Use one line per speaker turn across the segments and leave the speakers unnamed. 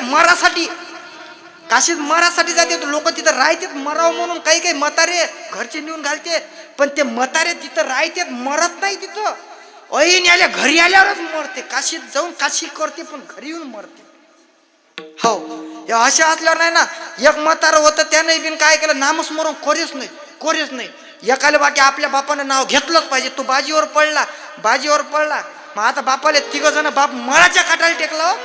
मरासाठी, काशीत मरासाठी जाते लोक, तिथं राहतात मराव म्हणून. काही काही म्हातारे घरचे नेऊन घालते, पण ते म्हातारे तिथं राहतात, मरत नाही तिथं. ऐन आल्या घरी आल्यावरच मरते. काशीत जाऊन काशी करते पण घरी येऊन मरते. हो, अशा असल्यावर नाही ना. एक म्हातारं होतं, त्याने बिन काय केलं, नामस्मरण कोरेच नाही. एकाला बाकी आपल्या बापानं नाव घेतलंच पाहिजे. तो बाजीवर पडला. मग आता बापाले तिघ जण, बाप मराच्या काटाला टेकलं.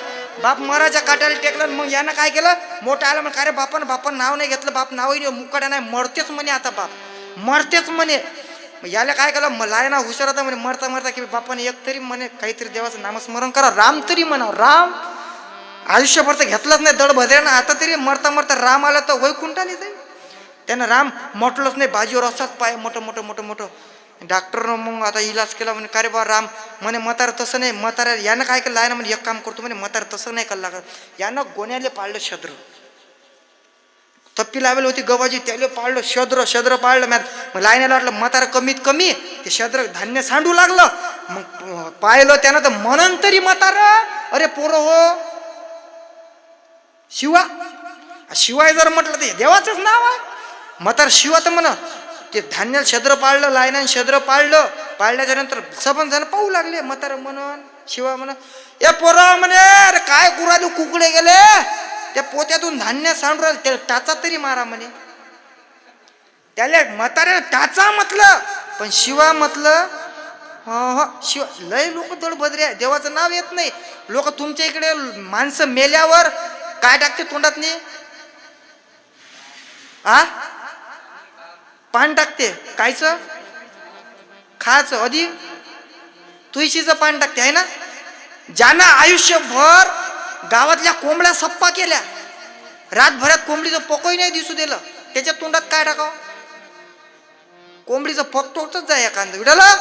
मग यानं काय केलं, मोठा आला म्हणे, काय रे बापानं नाव नाही घेतलं, बाप नावही मुकाड्या नाही, मरतेच म्हणे. आता बाप मरतेच म्हणे. याला काय केलं, लायना हुशार होता म्हणे, मरता की बापाने एक तरी म्हणे काहीतरी देवाचं नामस्मरण करा, राम तरी म्हणा. राम आयुष्यभर तर घेतलंच नाही दड भद्र्यानं, आता तरी मरता राम आला तर वैकुंठाने जाईल. त्यानं राम म्हटलंच नाही. बाजीवर असाच पाय मोठं. डॉक्टरनं मग आता इलाज केला म्हणे, का रे बा राम म्हणे, म्हातारा तसं नाही. म्हातारा यानं काय केलं, लायना म्हणे एक काम करतो म्हणे, म्हातारा तसं नाही करायला लागत. यानं गोण्याले पाळलं शद्र, तप्पी लावली होती गव्हाची, त्याला पाळलं शद्र पाळलं. मग लायनाला वाटलं म्हातारा कमीत कमी ते शद्र धान्य सांडू लागलं. मग पाहिलं त्यानं तर म्हणून तरी म्हातारा, अरे पोरं हो, शिवाय जर म्हटलं ते देवाचंच नाव आहे. म्हातारा शिवा तर म्हणा, ते धान्य शद्र पाळलं, लायनाने शद्र पाळल्याच्या नंतर सबन जण पाहू लागले. म्हातारा म्हणून शिवा म्हणा, ए पोरं म्हणे, अरे काय कुराले कुकडे गेले, त्या पोत्यातून धान्य सांडू राहिले, त्याला टाचा तरी मारा म्हणे. त्याला म्हाताऱ्याने टाचा म्हटलं, पण शिवा म्हटलं शिवा. लय लोक दडभद्रे आहे, देवाचं नाव येत नाही. लोक तुमच्या इकडे माणसं मेल्यावर काय टाकते तोंडात नाही, पान टाकते. कायचं खायचं, अधिक तुळशीचं पान टाकते आहे ना. ज्यानं आयुष्यभर गावातल्या कोंबड्या सप्पा केल्या, रातभरात कोंबडीचं पकोही नाही दिसू दिलं, त्याच्या तोंडात काय टाकावं, कोंबडीचं पक तोडतच जाय एखादं. विडाला